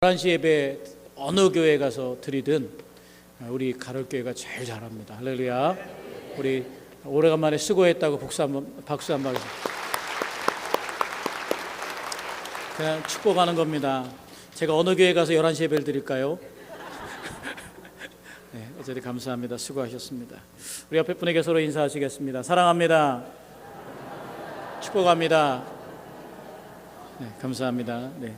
11시 예배 어느 교회 가서 드리든 우리 가톨교회가 제일 잘합니다. 할렐루야. 우리 오래간만에 수고했다고 박수 한번 하겠습니다. 그냥 축복하는 겁니다. 제가 어느 교회 가서 11시 예배를 드릴까요? 네, 어쨌든 감사합니다. 수고하셨습니다. 우리 옆에 분에게 서로 인사하시겠습니다. 사랑합니다. 축복합니다. 네, 감사합니다. 네.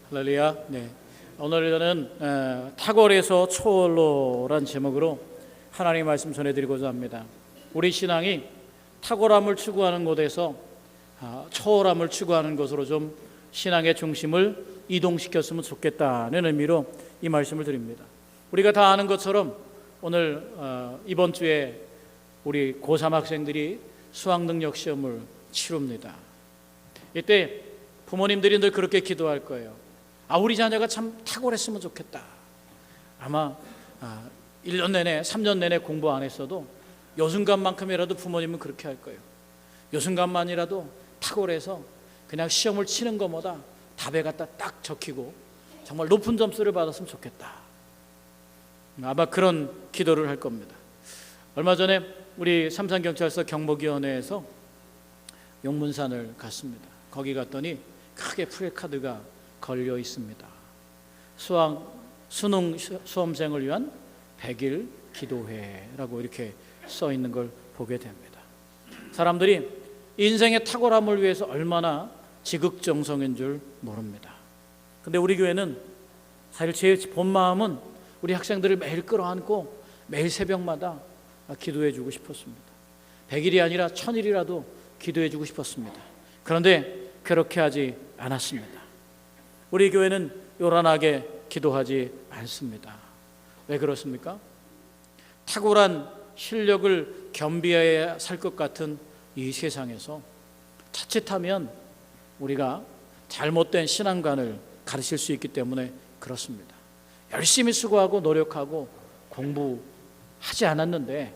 할렐루야. 네. 오늘은 탁월에서 초월로란 제목으로 하나님의 말씀 전해드리고자 합니다. 우리 신앙이 탁월함을 추구하는 곳에서 초월함을 추구하는 것으로 좀 신앙의 중심을 이동시켰으면 좋겠다는 의미로 이 말씀을 드립니다. 우리가 다 아는 것처럼 오늘 이번 주에 우리 고3 학생들이 수학능력 시험을 치릅니다. 이때 부모님들이 늘 그렇게 기도할 거예요. 우리 자녀가 참 탁월했으면 좋겠다. 아마 1년 내내 3년 내내 공부 안 했어도 요 순간만큼이라도 부모님은 그렇게 할 거예요. 요 순간만이라도 탁월해서 그냥 시험을 치는 것보다 답에 갖다 딱 적히고 정말 높은 점수를 받았으면 좋겠다. 아마 그런 기도를 할 겁니다. 얼마 전에 우리 삼산경찰서 경보위원회에서 용문산을 갔습니다. 거기 갔더니 크게 플래카드가 걸려 있습니다. 수능 수험생을 위한 100일 기도회라고 이렇게 써 있는 걸 보게 됩니다. 사람들이 인생의 탁월함을 위해서 얼마나 지극정성인 줄 모릅니다. 근데 우리 교회는 사실 제 본 마음은 우리 학생들을 매일 끌어안고 매일 새벽마다 기도해 주고 싶었습니다. 100일이 아니라 1000일이라도 기도해 주고 싶었습니다. 그런데 그렇게 하지 않았습니다. 우리 교회는 요란하게 기도하지 않습니다. 왜 그렇습니까? 탁월한 실력을 겸비해야 살 것 같은 이 세상에서 자칫하면 우리가 잘못된 신앙관을 가르칠 수 있기 때문에 그렇습니다. 열심히 수고하고 노력하고 공부하지 않았는데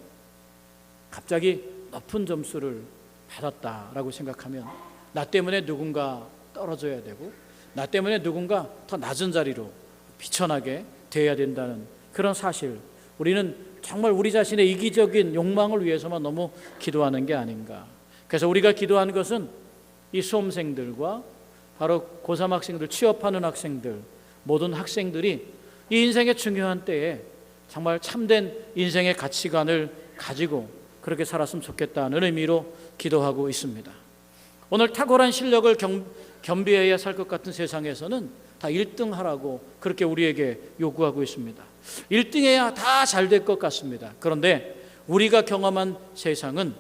갑자기 높은 점수를 받았다라고 생각하면 나 때문에 누군가 떨어져야 되고 나 때문에 누군가 더 낮은 자리로 비천하게 되어야 된다는 그런 사실, 우리는 정말 우리 자신의 이기적인 욕망을 위해서만 너무 기도하는 게 아닌가. 그래서 우리가 기도하는 것은 이 수험생들과 바로 고3 학생들, 취업하는 학생들, 모든 학생들이 이 인생의 중요한 때에 정말 참된 인생의 가치관을 가지고 그렇게 살았으면 좋겠다는 의미로 기도하고 있습니다. 오늘 탁월한 실력을 겸비해야 살 것 같은 세상에서는 다 1등 하라고 그렇게 우리에게 요구하고 있습니다. 1등해야 다 잘 될 것 같습니다. 그런데 우리가 경험한 세상은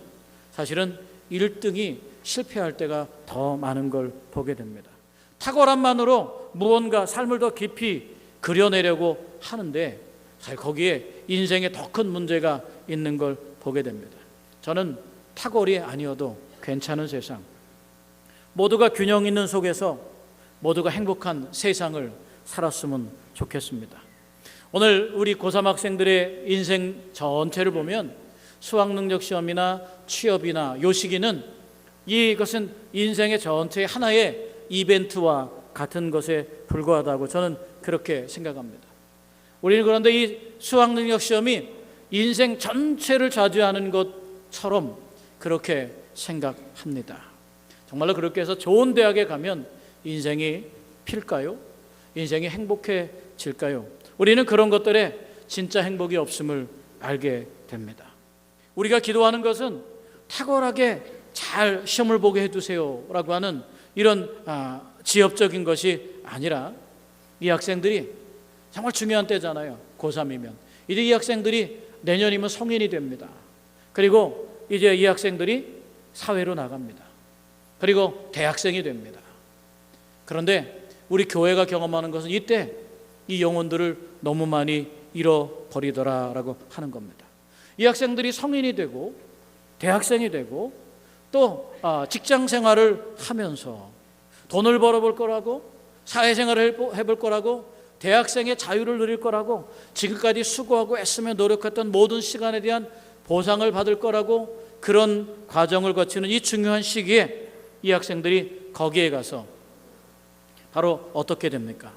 사실은 1등이 실패할 때가 더 많은 걸 보게 됩니다. 탁월함만으로 무언가 삶을 더 깊이 그려내려고 하는데 사실 거기에 인생에 더 큰 문제가 있는 걸 보게 됩니다. 저는 탁월이 아니어도 괜찮은 세상, 모두가 균형 있는 속에서 모두가 행복한 세상을 살았으면 좋겠습니다. 오늘 우리 고3 학생들의 인생 전체를 보면 수학능력 시험이나 취업이나 요 시기는 이것은 인생의 전체의 하나의 이벤트와 같은 것에 불과하다고 저는 그렇게 생각합니다. 우리는 그런데 이 수학능력 시험이 인생 전체를 좌지하는 것처럼 그렇게 생각합니다. 정말로 그렇게 해서 좋은 대학에 가면 인생이 필까요? 인생이 행복해질까요? 우리는 그런 것들에 진짜 행복이 없음을 알게 됩니다. 우리가 기도하는 것은 탁월하게 잘 시험을 보게 해주세요 라고 하는 이런 지엽적인 것이 아니라 이 학생들이 정말 중요한 때잖아요. 고3이면 이제 이 학생들이 내년이면 성인이 됩니다. 그리고 이제 이 학생들이 사회로 나갑니다. 그리고 대학생이 됩니다. 그런데 우리 교회가 경험하는 것은 이때 이 영혼들을 너무 많이 잃어버리더라라고 하는 겁니다. 이 학생들이 성인이 되고 대학생이 되고 또 직장 생활을 하면서 돈을 벌어볼 거라고, 사회생활을 해볼 거라고, 대학생의 자유를 누릴 거라고, 지금까지 수고하고 애쓰며 노력했던 모든 시간에 대한 보상을 받을 거라고, 그런 과정을 거치는 이 중요한 시기에 이 학생들이 거기에 가서 바로 어떻게 됩니까?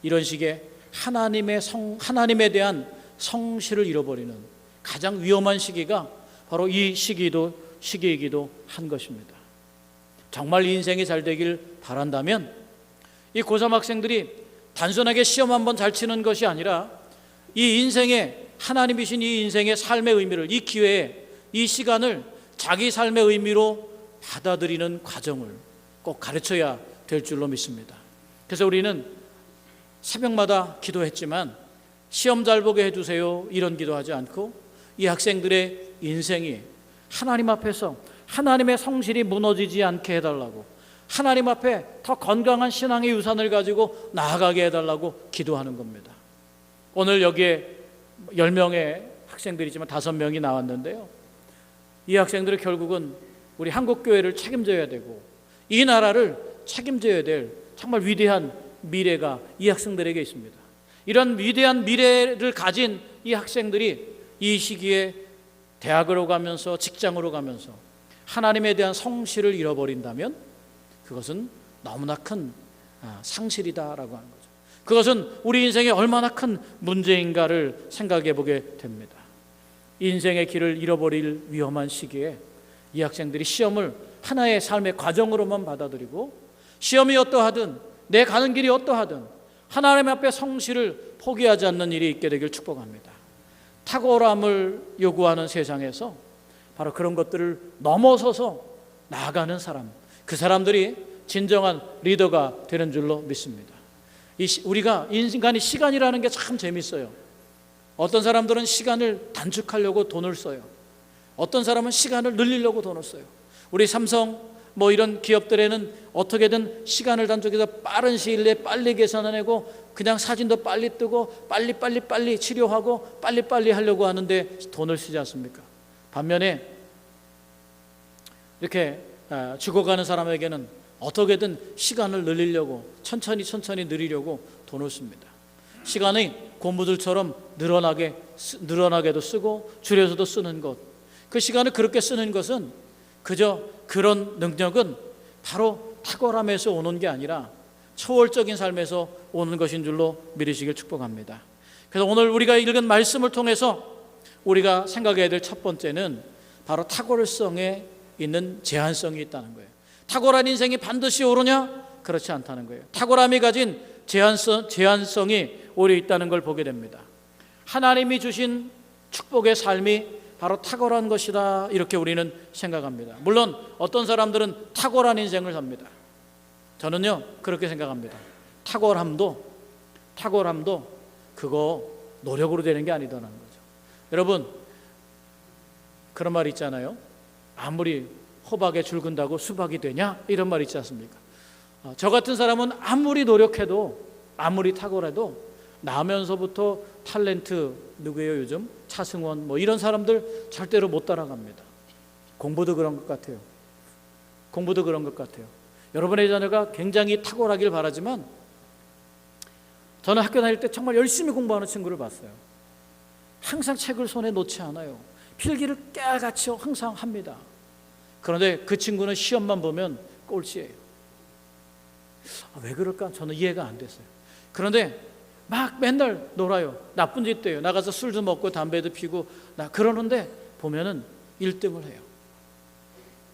이런 식의 하나님에 대한 성실을 잃어버리는 가장 위험한 시기가 바로 이 시기이기도 한 것입니다. 정말 인생이 잘 되길 바란다면 이 고3 학생들이 단순하게 시험 한번 잘 치는 것이 아니라 이 인생의 하나님이신 이 인생의 삶의 의미를, 이 기회에 이 시간을 자기 삶의 의미로 받아들이는 과정을 꼭 가르쳐야 될 줄로 믿습니다. 그래서 우리는 새벽마다 기도했지만 시험 잘 보게 해주세요 이런 기도하지 않고 이 학생들의 인생이 하나님 앞에서 하나님의 성실이 무너지지 않게 해달라고, 하나님 앞에 더 건강한 신앙의 유산을 가지고 나아가게 해달라고 기도하는 겁니다. 오늘 여기에 10명의 학생들이지만 5명이 나왔는데요, 이 학생들은 결국은 우리 한국교회를 책임져야 되고 이 나라를 책임져야 될 정말 위대한 미래가 이 학생들에게 있습니다. 이런 위대한 미래를 가진 이 학생들이 이 시기에 대학으로 가면서 직장으로 가면서 하나님에 대한 성실을 잃어버린다면 그것은 너무나 큰 상실이다라고 하는 거죠. 그것은 우리 인생에 얼마나 큰 문제인가를 생각해 보게 됩니다. 인생의 길을 잃어버릴 위험한 시기에 이 학생들이 시험을 하나의 삶의 과정으로만 받아들이고 시험이 어떠하든 내 가는 길이 어떠하든 하나님 앞에 성실을 포기하지 않는 일이 있게 되길 축복합니다. 탁월함을 요구하는 세상에서 바로 그런 것들을 넘어서서 나아가는 사람, 그 사람들이 진정한 리더가 되는 줄로 믿습니다. 우리가 인간이 시간이라는 게 참 재밌어요. 어떤 사람들은 시간을 단축하려고 돈을 써요. 어떤 사람은 시간을 늘리려고 돈을 써요. 우리 삼성 이런 기업들에는 어떻게든 시간을 단축해서 빠른 시일 내에 빨리 계산해내고 그냥 사진도 빨리 뜨고 빨리 치료하고 빨리 하려고 하는데 돈을 쓰지 않습니까? 반면에 이렇게 죽어가는 사람에게는 어떻게든 시간을 늘리려고 천천히 늘리려고 돈을 씁니다. 시간이 고무줄처럼 늘어나게도 쓰고 줄여서도 쓰는 것, 그 시간을 그렇게 쓰는 것은 그저 그런 능력은 바로 탁월함에서 오는 게 아니라 초월적인 삶에서 오는 것인 줄로 믿으시길 축복합니다. 그래서 오늘 우리가 읽은 말씀을 통해서 우리가 생각해야 될 첫 번째는 바로 탁월성에 있는 제한성이 있다는 거예요. 탁월한 인생이 반드시 오르냐? 그렇지 않다는 거예요. 탁월함이 가진 제한성이 오히려 있다는 걸 보게 됩니다. 하나님이 주신 축복의 삶이 바로 탁월한 것이다, 이렇게 우리는 생각합니다. 물론 어떤 사람들은 탁월한 인생을 삽니다. 저는요 그렇게 생각합니다. 탁월함도 그거 노력으로 되는 게 아니다라는 거죠. 여러분, 그런 말 있잖아요. 아무리 호박에 줄 긋는다고 수박이 되냐? 이런 말 있지 않습니까? 저 같은 사람은 아무리 노력해도 아무리 탁월해도 나면서부터 탤런트 누구예요 요즘? 차승원 이런 사람들 절대로 못 따라갑니다. 공부도 그런 것 같아요. 여러분의 자녀가 굉장히 탁월하길 바라지만 저는 학교 다닐 때 정말 열심히 공부하는 친구를 봤어요. 항상 책을 손에 놓지 않아요. 필기를 깨알같이 항상 합니다. 그런데 그 친구는 시험만 보면 꼴찌예요. 왜 그럴까? 저는 이해가 안 됐어요. 그런데 막 맨날 놀아요. 나쁜 짓도 해요. 나가서 술도 먹고 담배도 피고 그러는데 보면은 1등을 해요.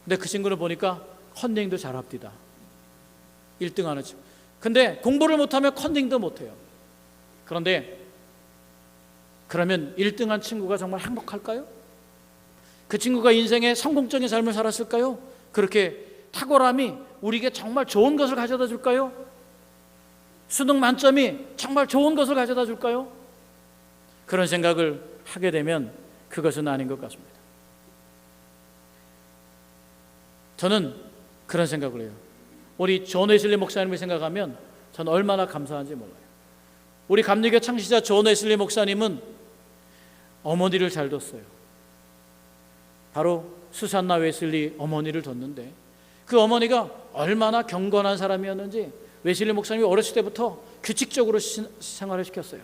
근데 그 친구는 보니까 컨닝도 잘합니다. 1등 하는 친구. 근데 공부를 못하면 컨닝도 못해요. 그런데 그러면 1등한 친구가 정말 행복할까요? 그 친구가 인생의 성공적인 삶을 살았을까요? 그렇게 탁월함이 우리에게 정말 좋은 것을 가져다 줄까요? 수능 만점이 정말 좋은 것을 가져다 줄까요? 그런 생각을 하게 되면 그것은 아닌 것 같습니다. 저는 그런 생각을 해요. 우리 존 웨슬리 목사님을 생각하면 저는 얼마나 감사한지 몰라요. 우리 감리교 창시자 존 웨슬리 목사님은 어머니를 잘 뒀어요. 바로 수산나 웨슬리 어머니를 뒀는데 그 어머니가 얼마나 경건한 사람이었는지 웨슬리 목사님이 어렸을 때부터 규칙적으로 생활을 시켰어요.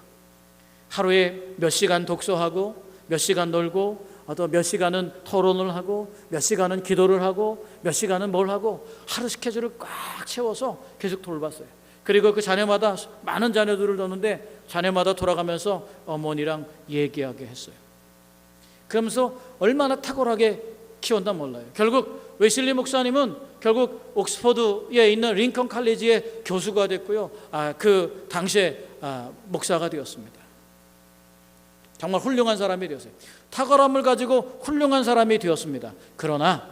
하루에 몇 시간 독서하고 몇 시간 놀고 또 몇 시간은 토론을 하고 몇 시간은 기도를 하고 몇 시간은 뭘 하고 하루 스케줄을 꽉 채워서 계속 돌봤어요. 그리고 그 자녀마다 많은 자녀들을 뒀는데 자녀마다 돌아가면서 어머니랑 얘기하게 했어요. 그러면서 얼마나 탁월하게 키웠나 몰라요. 결국 웨슬리 목사님은 결국 옥스퍼드에 있는 링컨 칼리지의 교수가 됐고요. 그 당시에 목사가 되었습니다. 정말 훌륭한 사람이 되었어요. 탁월함을 가지고 훌륭한 사람이 되었습니다. 그러나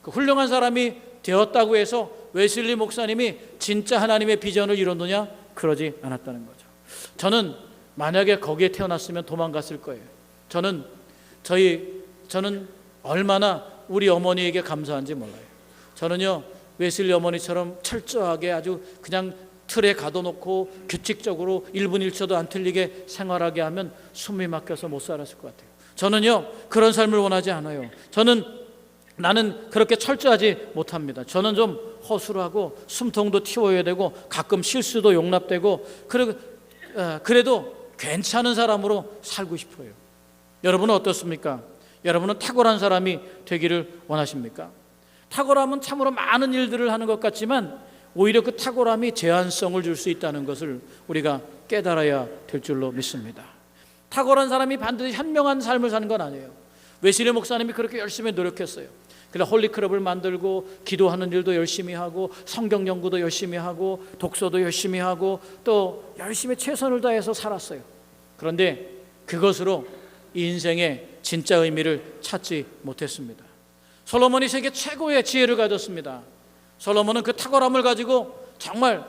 그 훌륭한 사람이 되었다고 해서 웨슬리 목사님이 진짜 하나님의 비전을 이뤘느냐? 그러지 않았다는 거죠. 저는 만약에 거기에 태어났으면 도망갔을 거예요. 저는 얼마나 우리 어머니에게 감사한지 몰라요. 저는요, 웨슬리 어머니처럼 철저하게 아주 그냥 틀에 가둬놓고 규칙적으로 1분 1초도 안 틀리게 생활하게 하면 숨이 막혀서 못 살았을 것 같아요. 저는요, 그런 삶을 원하지 않아요. 나는 그렇게 철저하지 못합니다. 저는 좀 허술하고 숨통도 틔워야 되고 가끔 실수도 용납되고 그래도 괜찮은 사람으로 살고 싶어요. 여러분은 어떻습니까? 여러분은 탁월한 사람이 되기를 원하십니까? 탁월함은 참으로 많은 일들을 하는 것 같지만 오히려 그 탁월함이 제한성을 줄 수 있다는 것을 우리가 깨달아야 될 줄로 믿습니다. 탁월한 사람이 반드시 현명한 삶을 사는 건 아니에요. 웨슬리 목사님이 그렇게 열심히 노력했어요. 그래서 홀리클럽을 만들고 기도하는 일도 열심히 하고 성경 연구도 열심히 하고 독서도 열심히 하고 또 열심히 최선을 다해서 살았어요. 그런데 그것으로 이 인생의 진짜 의미를 찾지 못했습니다. 솔로몬이 세계 최고의 지혜를 가졌습니다. 솔로몬은 그 탁월함을 가지고 정말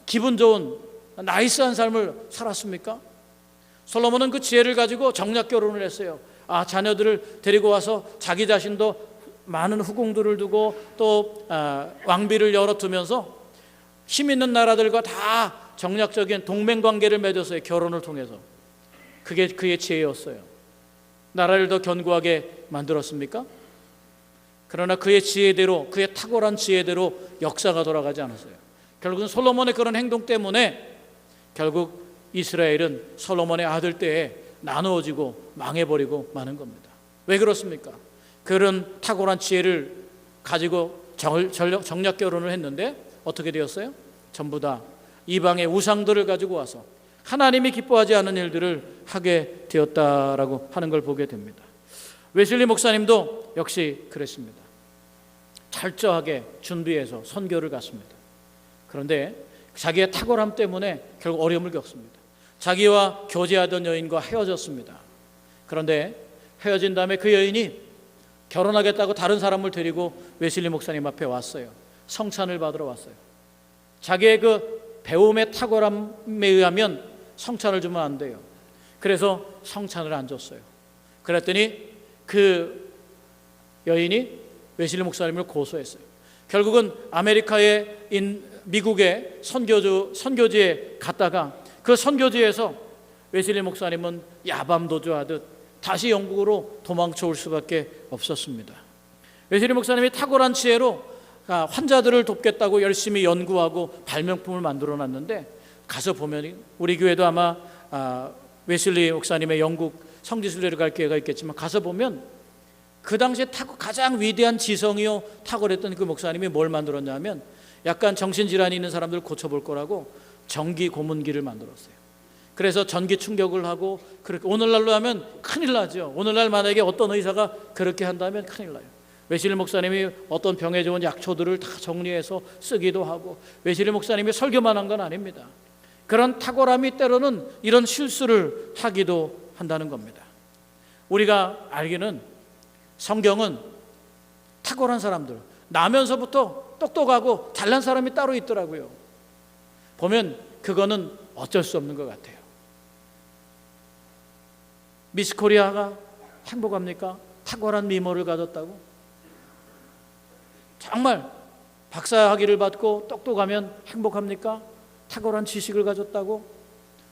기분 좋은 나이스한 삶을 살았습니까? 솔로몬은 그 지혜를 가지고 정략 결혼을 했어요. 자녀들을 데리고 와서 자기 자신도 많은 후궁들을 두고 또 왕비를 열어두면서 힘 있는 나라들과 다 정략적인 동맹관계를 맺었어요. 결혼을 통해서. 그게 그의 지혜였어요. 나라를 더 견고하게 만들었습니까? 그러나 그의 지혜대로, 그의 탁월한 지혜대로 역사가 돌아가지 않았어요. 결국은 솔로몬의 그런 행동 때문에 결국 이스라엘은 솔로몬의 아들 때에 나누어지고 망해버리고 마는 겁니다. 왜 그렇습니까? 그런 탁월한 지혜를 가지고 정략 결혼을 했는데 어떻게 되었어요? 전부 다 이방의 우상들을 가지고 와서 하나님이 기뻐하지 않은 일들을 하게 되었다라고 하는 걸 보게 됩니다. 웨슬리 목사님도 역시 그랬습니다. 철저하게 준비해서 선교를 갔습니다. 그런데 자기의 탁월함 때문에 결국 어려움을 겪습니다. 자기와 교제하던 여인과 헤어졌습니다. 그런데 헤어진 다음에 그 여인이 결혼하겠다고 다른 사람을 데리고 웨슬리 목사님 앞에 왔어요. 성찬을 받으러 왔어요. 자기의 그 배움의 탁월함에 의하면 성찬을 주면 안 돼요. 그래서 성찬을 안 줬어요. 그랬더니 그 여인이 웨슬리 목사님을 고소했어요. 결국은 미국의 선교지에 갔다가 그 선교지에서 웨슬리 목사님은 야밤도주하듯 다시 영국으로 도망쳐 올 수밖에 없었습니다. 웨슬리 목사님이 탁월한 지혜로 환자들을 돕겠다고 열심히 연구하고 발명품을 만들어 놨는데 가서 보면 우리 교회도 아마 웨슬리 목사님의 영국 성지순례를 갈 기회가 있겠지만 가서 보면 그 당시에 가장 위대한 지성이요 탁월했던 그 목사님이 뭘 만들었냐면 약간 정신질환이 있는 사람들을 고쳐볼 거라고 전기 고문기를 만들었어요. 그래서 전기 충격을 하고 그렇게 오늘날로 하면 큰일 나죠. 오늘날 만약에 어떤 의사가 그렇게 한다면 큰일 나요. 웨슬리 목사님이 어떤 병에 좋은 약초들을 다 정리해서 쓰기도 하고 웨슬리 목사님이 설교만 한 건 아닙니다. 그런 탁월함이 때로는 이런 실수를 하기도 한다는 겁니다. 우리가 알기는 성경은 탁월한 사람들, 나면서부터 똑똑하고 잘난 사람이 따로 있더라고요. 보면 그거는 어쩔 수 없는 것 같아요. 미스 코리아가 행복합니까? 탁월한 미모를 가졌다고? 정말 박사학위를 받고 똑똑하면 행복합니까? 탁월한 지식을 가졌다고?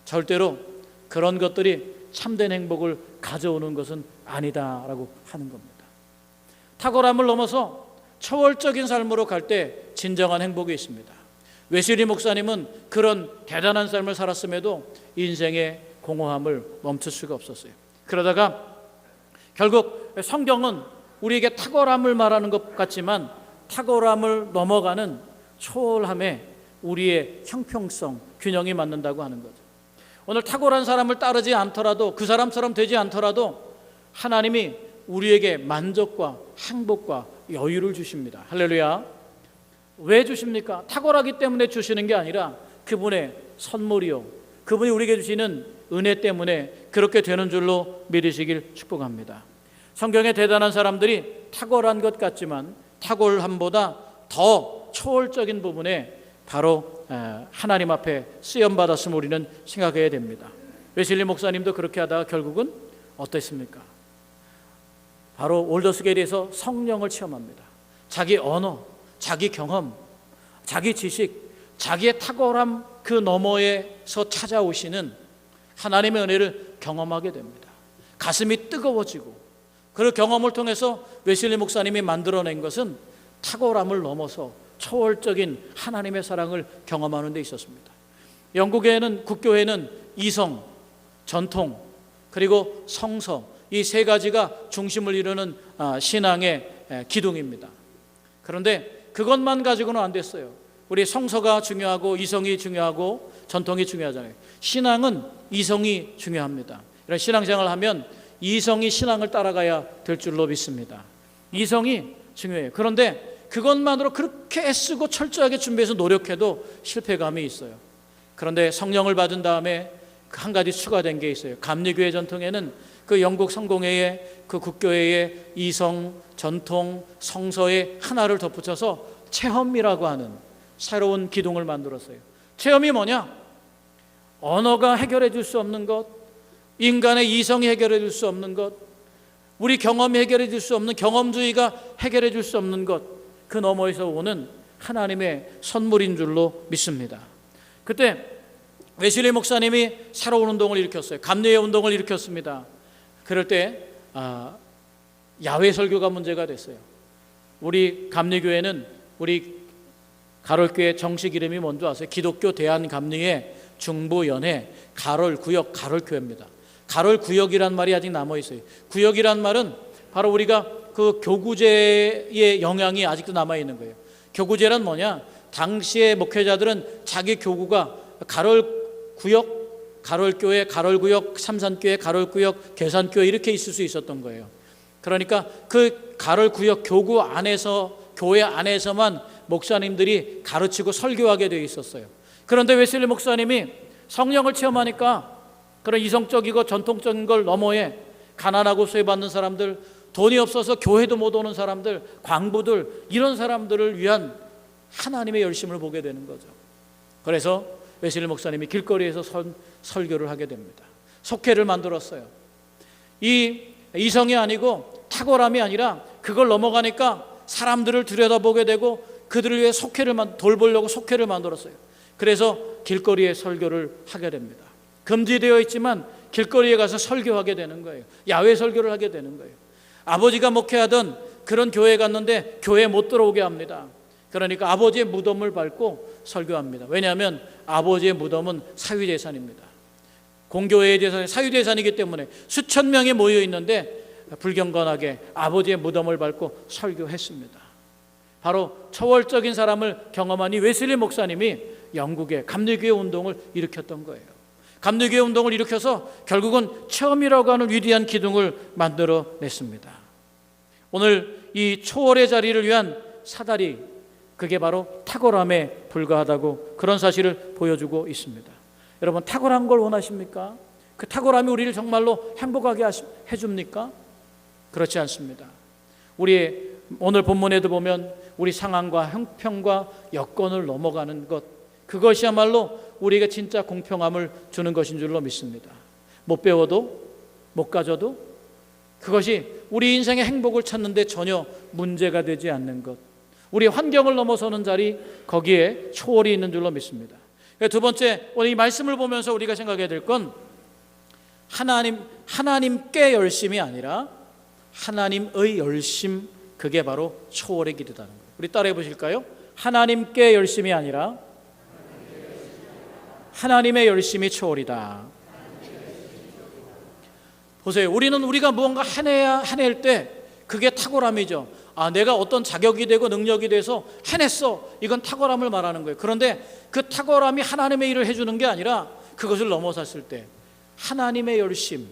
절대로 그런 것들이 참된 행복을 가져오는 것은 아니다라고 하는 겁니다. 탁월함을 넘어서 초월적인 삶으로 갈 때 진정한 행복이 있습니다. 웨슬리 목사님은 그런 대단한 삶을 살았음에도 인생의 공허함을 멈출 수가 없었어요. 그러다가 결국 성경은 우리에게 탁월함을 말하는 것 같지만 탁월함을 넘어가는 초월함의 우리의 형평성, 균형이 맞는다고 하는 거죠. 오늘 탁월한 사람을 따르지 않더라도, 그 사람처럼 되지 않더라도 하나님이 우리에게 만족과 행복과 여유를 주십니다. 할렐루야. 왜 주십니까? 탁월하기 때문에 주시는 게 아니라 그분의 선물이요, 그분이 우리에게 주시는 은혜 때문에 그렇게 되는 줄로 믿으시길 축복합니다. 성경에 대단한 사람들이 탁월한 것 같지만 탁월함보다 더 초월적인 부분에 바로 하나님 앞에 쓰임받았음을 우리는 생각해야 됩니다. 웨슬리 목사님도 그렇게 하다가 결국은 어땠습니까? 바로 올더스게리에서 성령을 체험합니다. 자기 언어, 자기 경험, 자기 지식, 자기의 탁월함 그 너머에서 찾아오시는 하나님의 은혜를 경험하게 됩니다. 가슴이 뜨거워지고, 그 경험을 통해서 웨슬리 목사님이 만들어낸 것은 탁월함을 넘어서 초월적인 하나님의 사랑을 경험하는 데 있었습니다. 영국에는 국교회는 이성, 전통, 그리고 성서, 이 세 가지가 중심을 이루는 신앙의 기둥입니다. 그런데 그것만 가지고는 안 됐어요. 우리 성서가 중요하고 이성이 중요하고 전통이 중요하잖아요. 신앙은 이성이 중요합니다. 이런 신앙생활을 하면 이성이 신앙을 따라가야 될 줄로 믿습니다. 이성이 중요해요. 그런데 그것만으로 그렇게 애쓰고 철저하게 준비해서 노력해도 실패감이 있어요. 그런데 성령을 받은 다음에 한 가지 추가된 게 있어요. 감리교회 전통에는 그 영국 성공회의 그 국교회의 이성, 전통, 성서의 하나를 덧붙여서 체험이라고 하는 새로운 기둥을 만들었어요. 체험이 뭐냐? 언어가 해결해 줄 수 없는 것, 인간의 이성이 해결해 줄 수 없는 것, 우리 경험이 해결해 줄 수 없는, 경험주의가 해결해 줄 수 없는 것, 그 너머에서 오는 하나님의 선물인 줄로 믿습니다. 그때 웨슬리 목사님이 새로운 운동을 일으켰어요. 감리의 운동을 일으켰습니다. 그럴 때 야외 설교가 문제가 됐어요. 우리 감리교회는, 우리 가롤교회 정식 이름이 뭔지 아세요? 기독교 대한감리회 중부연회 가롤구역 가롤교회입니다. 가롤구역이란 말이 아직 남아있어요. 구역이란 말은 바로 우리가 그 교구제의 영향이 아직도 남아있는 거예요. 교구제란 뭐냐? 당시의 목회자들은 자기 교구가 가롤구역, 가롤교회, 가롤구역, 삼산교회, 가롤구역, 계산교회 이렇게 있을 수 있었던 거예요. 그러니까 그 가롤구역 교구 안에서, 교회 안에서만 목사님들이 가르치고 설교하게 되어 있었어요. 그런데 웨슬리 목사님이 성령을 체험하니까 그런 이성적이고 전통적인 걸 너머에 가난하고 수혜받는 사람들, 돈이 없어서 교회도 못 오는 사람들, 광부들, 이런 사람들을 위한 하나님의 열심을 보게 되는 거죠. 그래서 웨슬리 목사님이 길거리에서 설교를 하게 됩니다. 속회를 만들었어요. 이 이성이 아니고 탁월함이 아니라 그걸 넘어가니까 사람들을 들여다보게 되고 그들을 위해 속회를 돌보려고 속회를 만들었어요. 그래서 길거리에 설교를 하게 됩니다. 금지되어 있지만 길거리에 가서 설교하게 되는 거예요. 야외 설교를 하게 되는 거예요. 아버지가 목회하던 그런 교회에 갔는데 교회에 못 들어오게 합니다. 그러니까 아버지의 무덤을 밟고 설교합니다. 왜냐하면 아버지의 무덤은 사유재산입니다. 공교회의 재산이 사유재산이기 때문에 수천 명이 모여 있는데 불경건하게 아버지의 무덤을 밟고 설교했습니다. 바로 초월적인 사람을 경험한 이 웨슬리 목사님이 영국의 감리교회 운동을 일으켰던 거예요. 감리교회 운동을 일으켜서 결국은 체험이라고 하는 위대한 기둥을 만들어냈습니다. 오늘 이 초월의 자리를 위한 사다리, 그게 바로 탁월함에 불과하다고 그런 사실을 보여주고 있습니다. 여러분, 탁월한 걸 원하십니까? 그 탁월함이 우리를 정말로 행복하게 해줍니까? 그렇지 않습니다. 우리 오늘 본문에도 보면 우리 상황과 형편과 여건을 넘어가는 것, 그것이야말로 우리에게 진짜 공평함을 주는 것인 줄로 믿습니다. 못 배워도 못 가져도 그것이 우리 인생의 행복을 찾는 데 전혀 문제가 되지 않는 것, 우리 환경을 넘어서는 자리, 거기에 초월이 있는 줄로 믿습니다. 두 번째, 오늘 이 말씀을 보면서 우리가 생각해야 될 건 하나님께 열심이 아니라 하나님의 열심, 그게 바로 초월의 길이라는 거예요. 우리 따라해 보실까요? 하나님께 열심이 아니라 하나님의 열심이 초월이다. 보세요. 우리가 무언가 해낼 때 그게 탁월함이죠. 내가 어떤 자격이 되고 능력이 돼서 해냈어, 이건 탁월함을 말하는 거예요. 그런데 그 탁월함이 하나님의 일을 해주는 게 아니라 그것을 넘어섰을 때 하나님의 열심,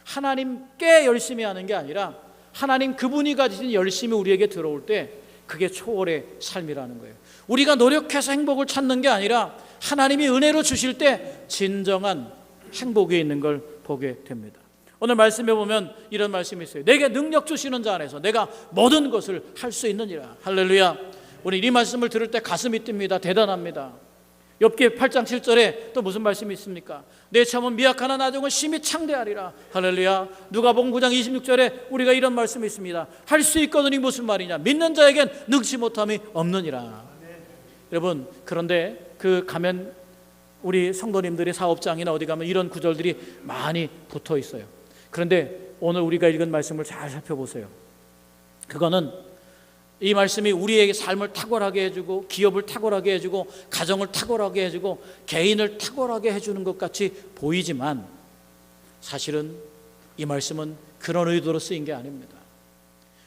하나님께 열심히 하는 게 아니라 하나님 그분이 가지신 열심이 우리에게 들어올 때 그게 초월의 삶이라는 거예요. 우리가 노력해서 행복을 찾는 게 아니라 하나님이 은혜로 주실 때 진정한 행복에 있는 걸 보게 됩니다. 오늘 말씀에 보면 이런 말씀이 있어요. 내게 능력 주시는 자 안에서 내가 모든 것을 할 수 있느니라. 할렐루야. 우리 이 말씀을 들을 때 가슴이 뜁니다. 대단합니다. 욥기 8장 7절에 또 무슨 말씀이 있습니까? 내 참은 미약하나 나중은 심히 창대하리라. 할렐루야. 누가복음 9장 26절에 우리가 이런 말씀이 있습니다. 할 수 있거든이 무슨 말이냐? 믿는 자에겐 능치 못함이 없느니라. 여러분, 그런데 그 가면 우리 성도님들이 사업장이나 어디 가면 이런 구절들이 많이 붙어 있어요. 그런데 오늘 우리가 읽은 말씀을 잘 살펴보세요. 그거는 이 말씀이 우리에게 삶을 탁월하게 해주고 기업을 탁월하게 해주고 가정을 탁월하게 해주고 개인을 탁월하게 해주는 것 같이 보이지만 사실은 이 말씀은 그런 의도로 쓰인 게 아닙니다.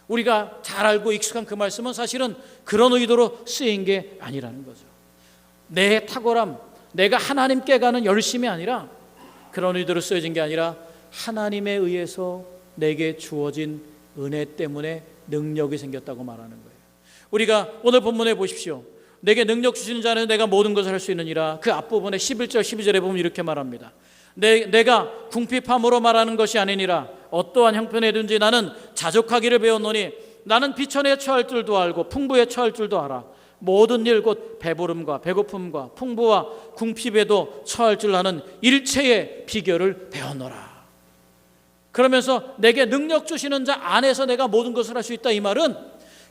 우리가 잘 알고 익숙한 그 말씀은 사실은 그런 의도로 쓰인 게 아니라는 거죠. 내 탁월함, 내가 하나님께 가는 열심이 아니라 그런 의도로 쓰여진 게 아니라 하나님에 의해서 내게 주어진 은혜 때문에 능력이 생겼다고 말하는 거예요. 우리가 오늘 본문에 보십시오. 내게 능력 주시는 자는 내가 모든 것을 할 수 있느니라. 그 앞부분에 11절 12절에 보면 이렇게 말합니다. 내가 궁핍함으로 말하는 것이 아니니라. 어떠한 형편에든지 나는 자족하기를 배웠노니 나는 비천에 처할 줄도 알고 풍부에 처할 줄도 알아. 모든 일 곧 배부름과 배고픔과 풍부와 궁핍에도 처할 줄 아는 일체의 비결을 배웠노라. 그러면서 내게 능력 주시는 자 안에서 내가 모든 것을 할 수 있다, 이 말은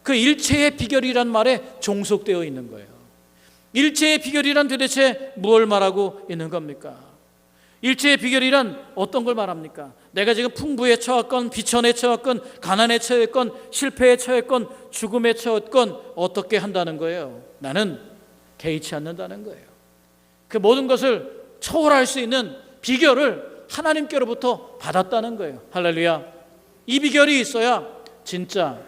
그 일체의 비결이란 말에 종속되어 있는 거예요. 일체의 비결이란 도대체 무엇을 말하고 있는 겁니까? 일체의 비결이란 어떤 걸 말합니까? 내가 지금 풍부에 처했건 비천에 처했건 가난에 처했건 실패에 처했건 죽음에 처했건 어떻게 한다는 거예요? 나는 개의치 않는다는 거예요. 그 모든 것을 초월할 수 있는 비결을 하나님께로부터 받았다는 거예요. 할렐루야. 이 비결이 있어야 진짜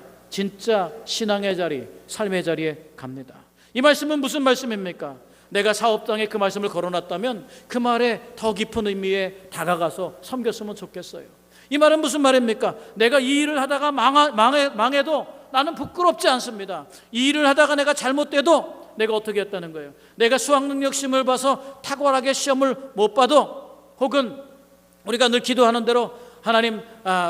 신앙의 자리, 삶의 자리에 갑니다. 이 말씀은 무슨 말씀입니까? 내가 사업장에 그 말씀을 걸어놨다면 그 말에 더 깊은 의미에 다가가서 섬겼으면 좋겠어요. 이 말은 무슨 말입니까? 내가 이 일을 하다가 망해도 나는 부끄럽지 않습니다. 이 일을 하다가 내가 잘못돼도 내가 어떻게 했다는 거예요? 내가 수학 능력 시험을 봐서 탁월하게 시험을 못 봐도, 혹은 우리가 늘 기도하는 대로 하나님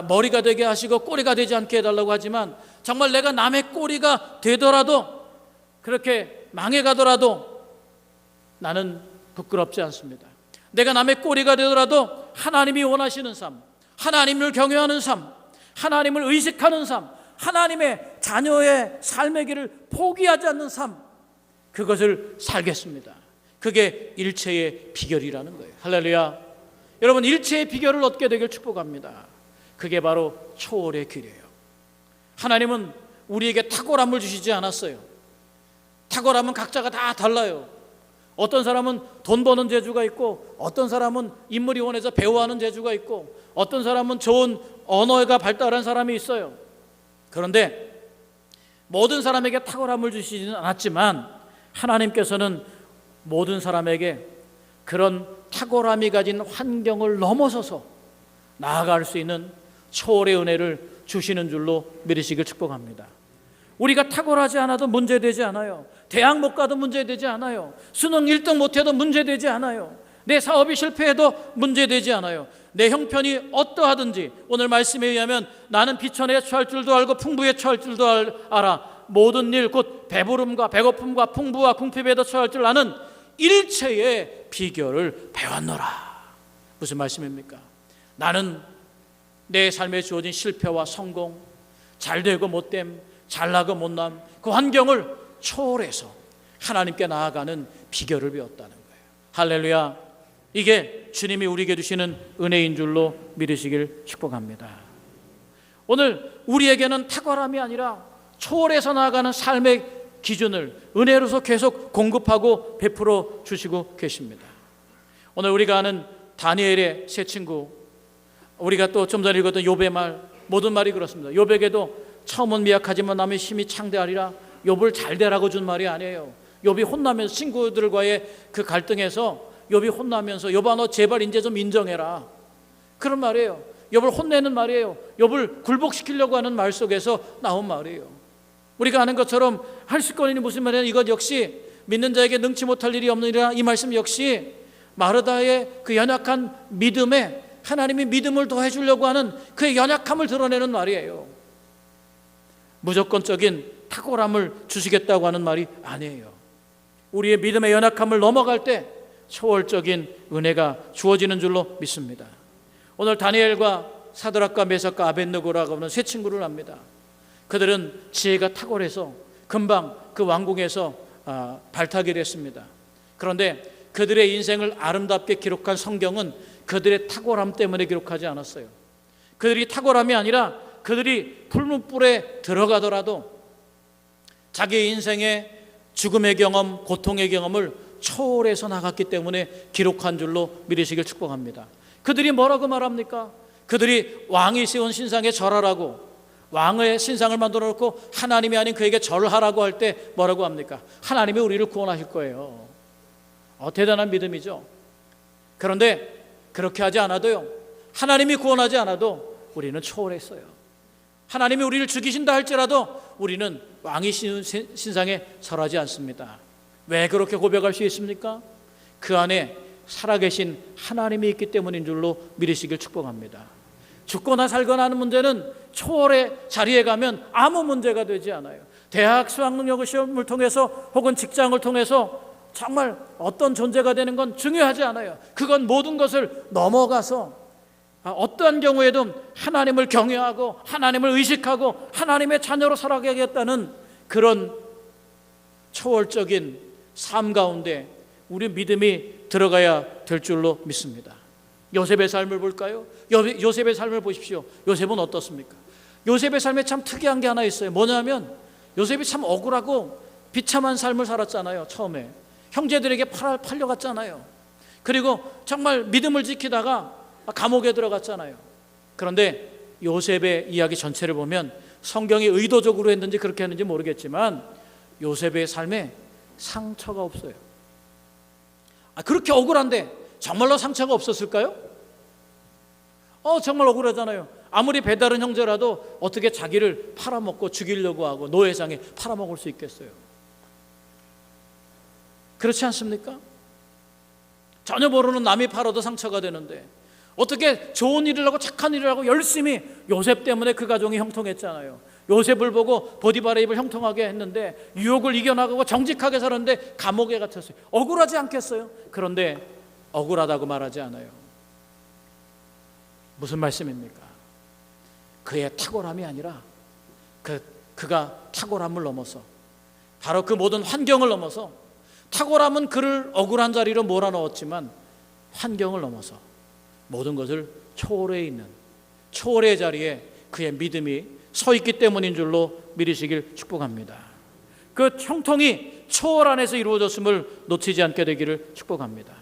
머리가 되게 하시고 꼬리가 되지 않게 해달라고 하지만 정말 내가 남의 꼬리가 되더라도, 그렇게 망해가더라도 나는 부끄럽지 않습니다. 내가 남의 꼬리가 되더라도 하나님이 원하시는 삶, 하나님을 경외하는 삶, 하나님을 의식하는 삶, 하나님의 자녀의 삶의 길을 포기하지 않는 삶, 그것을 살겠습니다. 그게 일체의 비결이라는 거예요. 할렐루야. 여러분, 일체의 비결을 얻게 되길 축복합니다. 그게 바로 초월의 길이에요. 하나님은 우리에게 탁월함을 주시지 않았어요. 탁월함은 각자가 다 달라요. 어떤 사람은 돈 버는 재주가 있고, 어떤 사람은 인물이 원해서 배우하는 재주가 있고, 어떤 사람은 좋은 언어가 발달한 사람이 있어요. 그런데 모든 사람에게 탁월함을 주시지는 않았지만 하나님께서는 모든 사람에게 그런 탁월함이 가진 환경을 넘어서서 나아갈 수 있는 초월의 은혜를 주시는 줄로 믿으시길 축복합니다. 우리가 탁월하지 않아도 문제되지 않아요. 대학 못 가도 문제되지 않아요. 수능 1등 못해도 문제되지 않아요. 내 사업이 실패해도 문제되지 않아요. 내 형편이 어떠하든지 오늘 말씀에 의하면 나는 비천에 처할 줄도 알고 풍부에 처할 줄도 알아. 모든 일 곧 배부름과 배고픔과 풍부와 궁핍에도 처할 줄 아는 일체의 비결을 배웠노라. 무슨 말씀입니까? 나는 내 삶에 주어진 실패와 성공, 잘되고 못됨, 잘나고 못남, 그 환경을 초월해서 하나님께 나아가는 비결을 배웠다는 거예요. 할렐루야. 이게 주님이 우리에게 주시는 은혜인 줄로 믿으시길 축복합니다. 오늘 우리에게는 탁월함이 아니라 초월해서 나아가는 삶의 기준을 은혜로서 계속 공급하고 베풀어 주시고 계십니다. 오늘 우리가 아는 다니엘의 세 친구, 우리가 또 좀 전에 읽었던 욥의 말, 모든 말이 그렇습니다. 욥에게도 처음은 미약하지만 남의 힘이 창대하리라. 욥을 잘 되라고 준 말이 아니에요. 욥이 혼나면서, 친구들과의 그 갈등에서 욥이 혼나면서 욥아 너 제발 이제 좀 인정해라, 그런 말이에요. 욥을 혼내는 말이에요. 욥을 굴복시키려고 하는 말 속에서 나온 말이에요. 우리가 아는 것처럼 할시건이니 무슨 말이냐, 이것 역시 믿는 자에게 능치 못할 일이 없느니라. 이 말씀 역시 마르다의 그 연약한 믿음에 하나님이 믿음을 더해 주려고 하는 그의 연약함을 드러내는 말이에요. 무조건적인 탁월함을 주시겠다고 하는 말이 아니에요. 우리의 믿음의 연약함을 넘어갈 때 초월적인 은혜가 주어지는 줄로 믿습니다. 오늘 다니엘과 사드락과 메삭과 아벳느고라고 하는 세 친구를 압니다. 그들은 지혜가 탁월해서 금방 그 왕궁에서 발탁을 했습니다. 그런데 그들의 인생을 아름답게 기록한 성경은 그들의 탁월함 때문에 기록하지 않았어요. 그들이 탁월함이 아니라 그들이 풀무불에 들어가더라도 자기의 인생의 죽음의 경험, 고통의 경험을 초월해서 나갔기 때문에 기록한 줄로 믿으시길 축복합니다. 그들이 뭐라고 말합니까? 그들이 왕이 세운 신상에 절하라고, 왕의 신상을 만들어 놓고 하나님이 아닌 그에게 절하라고 할 때 뭐라고 합니까? 하나님이 우리를 구원하실 거예요. 대단한 믿음이죠. 그런데 그렇게 하지 않아도요, 하나님이 구원하지 않아도 우리는 초월했어요. 하나님이 우리를 죽이신다 할지라도 우리는 왕이 신상에 절하지 않습니다. 왜 그렇게 고백할 수 있습니까? 그 안에 살아계신 하나님이 있기 때문인 줄로 믿으시길 축복합니다. 죽거나 살거나 하는 문제는 초월의 자리에 가면 아무 문제가 되지 않아요. 대학 수학능력 시험을 통해서 혹은 직장을 통해서 정말 어떤 존재가 되는 건 중요하지 않아요. 그건 모든 것을 넘어가서 어떠한 경우에도 하나님을 경외하고 하나님을 의식하고 하나님의 자녀로 살아가겠다는 그런 초월적인 삶 가운데 우리 믿음이 들어가야 될 줄로 믿습니다. 요셉의 삶을 볼까요? 요셉의 삶을 보십시오. 요셉은 어떻습니까? 요셉의 삶에 참 특이한 게 하나 있어요. 뭐냐면 요셉이 참 억울하고 비참한 삶을 살았잖아요. 처음에 형제들에게 팔려갔잖아요. 그리고 정말 믿음을 지키다가 감옥에 들어갔잖아요. 그런데 요셉의 이야기 전체를 보면 성경이 의도적으로 했는지 그렇게 했는지 모르겠지만 요셉의 삶에 상처가 없어요. 그렇게 억울한데 정말로 상처가 없었을까요? 정말 억울하잖아요. 아무리 배다른 형제라도 어떻게 자기를 팔아먹고 죽이려고 하고 노예장에 팔아먹을 수 있겠어요? 그렇지 않습니까? 전혀 모르는 남이 팔아도 상처가 되는데 어떻게 좋은 일을 하고 착한 일을 하고 열심히, 요셉 때문에 그 가정이 형통했잖아요. 요셉을 보고 보디발의 입을 형통하게 했는데 유혹을 이겨나가고 정직하게 살았는데 감옥에 갇혔어요. 억울하지 않겠어요? 그런데 억울하다고 말하지 않아요. 무슨 말씀입니까? 그의 탁월함이 아니라 그가 탁월함을 넘어서 바로 그 모든 환경을 넘어서, 탁월함은 그를 억울한 자리로 몰아넣었지만 환경을 넘어서 모든 것을 초월해 있는 초월의 자리에 그의 믿음이 서 있기 때문인 줄로 믿으시길 축복합니다. 그 형통이 초월 안에서 이루어졌음을 놓치지 않게 되기를 축복합니다.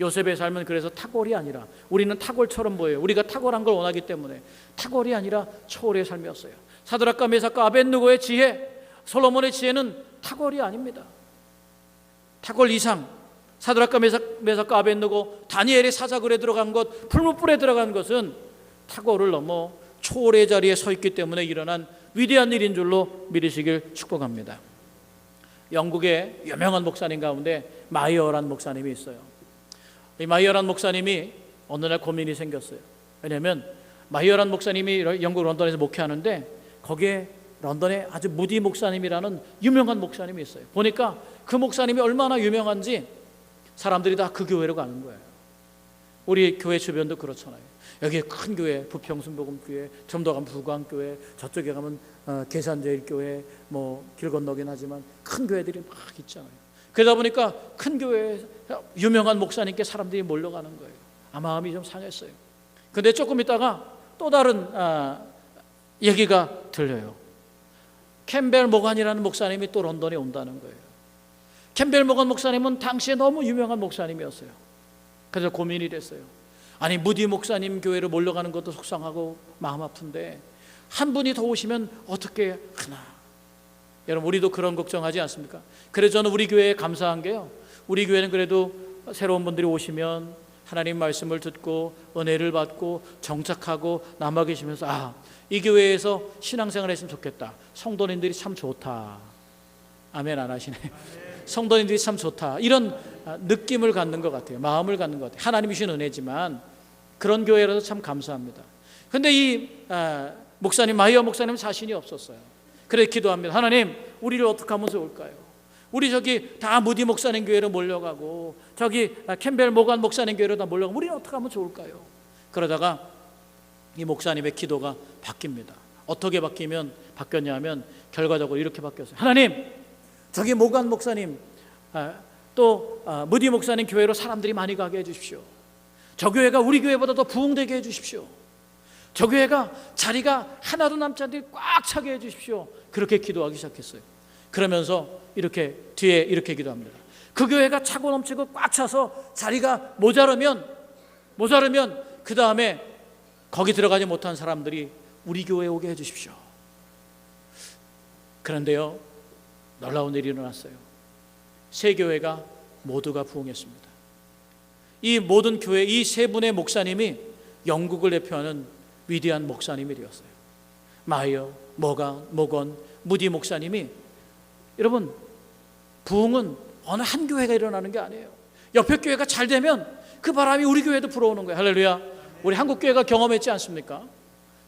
요셉의 삶은 그래서 탁월이 아니라, 우리는 탁월처럼 보여요. 우리가 탁월한 걸 원하기 때문에 탁월이 아니라 초월의 삶이었어요. 사드락과 메삭과 아벳느고의 지혜, 솔로몬의 지혜는 탁월이 아닙니다. 탁월 이상, 사드락과 메삭과 아벳느고, 다니엘의 사자굴에 들어간 것, 풀무불에 들어간 것은 탁월을 넘어 초월의 자리에 서 있기 때문에 일어난 위대한 일인 줄로 믿으시길 축복합니다. 영국의 유명한 목사님 가운데 마이어란 목사님이 있어요. 이 마이어란 목사님이 어느 날 고민이 생겼어요. 왜냐하면 마이어란 목사님이 영국 런던에서 목회하는데 거기에 런던에 아주 무디 목사님이라는 유명한 목사님이 있어요. 보니까 그 목사님이 얼마나 유명한지 사람들이 다 그 교회로 가는 거예요. 우리 교회 주변도 그렇잖아요. 여기 큰 교회, 부평순복음교회, 좀 더 가면 부광교회, 저쪽에 가면 계산제일교회, 길 건너긴 하지만 큰 교회들이 막 있잖아요. 그러다 보니까 큰 교회에 유명한 목사님께 사람들이 몰려가는 거예요. 마음이 좀 상했어요. 근데 조금 있다가 또 다른 얘기가 들려요. 캠벨 모간이라는 목사님이 또 런던에 온다는 거예요. 캠벨 모간 목사님은 당시에 너무 유명한 목사님이었어요. 그래서 고민이 됐어요. 아니 무디 목사님 교회로 몰려가는 것도 속상하고 마음 아픈데 한 분이 더 오시면 어떻게 하나. 여러분, 우리도 그런 걱정하지 않습니까? 그래서 저는 우리 교회에 감사한 게요, 우리 교회는 그래도 새로운 분들이 오시면 하나님 말씀을 듣고 은혜를 받고 정착하고 남아 계시면서 이 교회에서 신앙생활 했으면 좋겠다, 성도님들이 참 좋다, 아멘 안 하시네. 성도님들이 참 좋다, 이런 느낌을 갖는 것 같아요. 마음을 갖는 것 같아요. 하나님이 주신 은혜지만 그런 교회라서 참 감사합니다. 그런데 이 목사님, 마이어 목사님은 자신이 없었어요. 그래서 기도합니다. 하나님, 우리를 어떻게 하면 좋을까요? 우리 저기 다 무디 목사님 교회로 몰려가고 저기 캠벨 모간 목사님 교회로 다 몰려가고 우리는 어떻게 하면 좋을까요? 그러다가 이 목사님의 기도가 바뀝니다. 어떻게 바뀌었냐면 결과적으로 이렇게 바뀌었어요. 하나님, 저기 모간 목사님 또 무디 목사님 교회로 사람들이 많이 가게 해주십시오. 저 교회가 우리 교회보다 더 부흥되게 해주십시오. 저 교회가 자리가 하나도 남지 않게 꽉 차게 해주십시오. 그렇게 기도하기 시작했어요. 그러면서 이렇게 뒤에 이렇게 기도합니다. 그 교회가 차고 넘치고 꽉 차서 자리가 모자르면 그 다음에 거기 들어가지 못한 사람들이 우리 교회에 오게 해주십시오. 그런데요, 놀라운 일이 일어났어요. 세 교회가 모두가 부흥했습니다. 이 모든 교회, 이 세 분의 목사님이 영국을 대표하는 위대한 목사님이 되었어요. 마이어, 모건, 무디 목사님이, 여러분, 부흥은 어느 한 교회가 일어나는 게 아니에요. 옆에 교회가 잘 되면 그 바람이 우리 교회도 불어오는 거예요. 할렐루야. 우리 한국 교회가 경험했지 않습니까?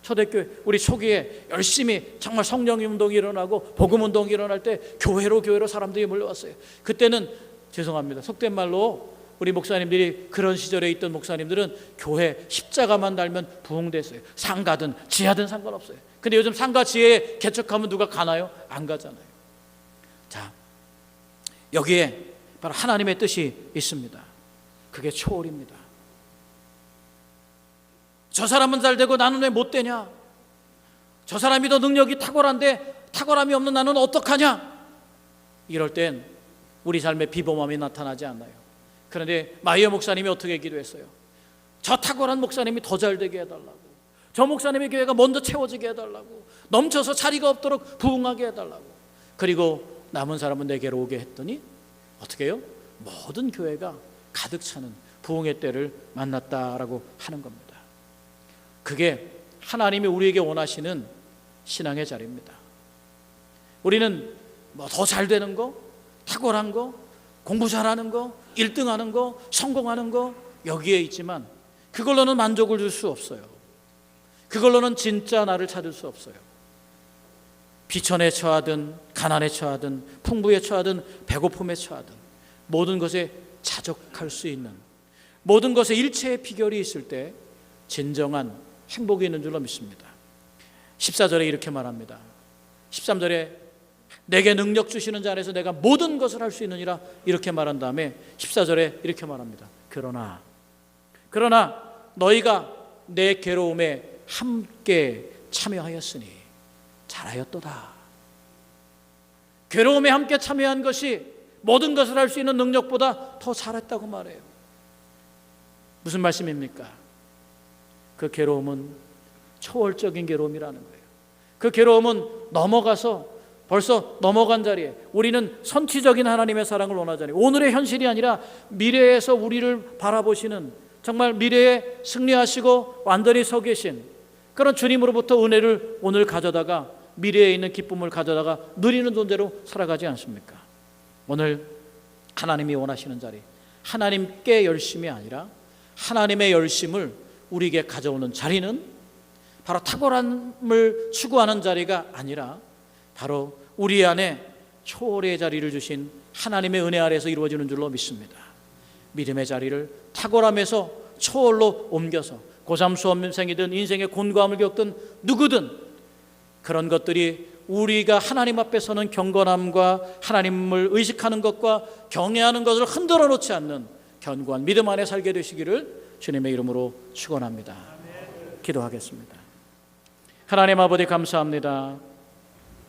초대교회, 우리 초기에 열심히 정말 성령 운동이 일어나고 복음 운동이 일어날 때 교회로 사람들이 몰려왔어요. 그때는 죄송합니다, 속된 말로 우리 목사님들이, 그런 시절에 있던 목사님들은 교회 십자가만 달면 부흥됐어요. 상가든 지하든 상관없어요. 근데 요즘 상가 지하에 개척하면 누가 가나요? 안 가잖아요. 자, 여기에 바로 하나님의 뜻이 있습니다. 그게 초월입니다. 저 사람은 잘 되고 나는 왜 못 되냐? 저 사람이 더 능력이 탁월한데 탁월함이 없는 나는 어떡하냐? 이럴 땐 우리 삶의 비범함이 나타나지 않나요? 그런데 마이어 목사님이 어떻게 기도했어요? 저 탁월한 목사님이 더 잘 되게 해달라고, 저 목사님의 교회가 먼저 채워지게 해달라고, 넘쳐서 자리가 없도록 부흥하게 해달라고. 그리고 남은 사람은 내게로 오게 했더니 어떻게 해요? 모든 교회가 가득 차는 부흥의 때를 만났다라고 하는 겁니다. 그게 하나님이 우리에게 원하시는 신앙의 자리입니다. 우리는 뭐 더 잘 되는 거, 탁월한 거, 공부 잘하는 거, 1등하는 거, 성공하는 거, 여기에 있지만 그걸로는 만족을 줄 수 없어요. 그걸로는 진짜 나를 찾을 수 없어요. 비천에 처하든 가난에 처하든 풍부에 처하든 배고픔에 처하든 모든 것에 자족할 수 있는, 모든 것에 일체의 비결이 있을 때 진정한 행복이 있는 줄로 믿습니다. 14절에 이렇게 말합니다. 13절에 내게 능력 주시는 자 안에서 내가 모든 것을 할 수 있느니라, 이렇게 말한 다음에 14절에 이렇게 말합니다. 그러나 너희가 내 괴로움에 함께 참여하였으니 잘하였도다. 괴로움에 함께 참여한 것이 모든 것을 할 수 있는 능력보다 더 잘했다고 말해요. 무슨 말씀입니까? 그 괴로움은 초월적인 괴로움이라는 거예요. 그 괴로움은 벌써 넘어간 자리에 우리는 선취적인 하나님의 사랑을 원하잖아요. 오늘의 현실이 아니라 미래에서 우리를 바라보시는, 정말 미래에 승리하시고 완전히 서 계신 그런 주님으로부터 은혜를 오늘 가져다가 미래에 있는 기쁨을 가져다가 누리는 존재로 살아가지 않습니까? 오늘 하나님이 원하시는 자리, 하나님께 열심이 아니라 하나님의 열심을 우리에게 가져오는 자리는 바로 탁월함을 추구하는 자리가 아니라 바로 우리 안에 초월의 자리를 주신 하나님의 은혜 아래에서 이루어지는 줄로 믿습니다. 믿음의 자리를 탁월함에서 초월로 옮겨서 고3 수험생이든 인생의 곤고함을 겪든 누구든 그런 것들이 우리가 하나님 앞에 서는 경건함과 하나님을 의식하는 것과 경외하는 것을 흔들어 놓지 않는 견고한 믿음 안에 살게 되시기를 주님의 이름으로 축원합니다. 기도하겠습니다. 하나님 아버지 감사합니다.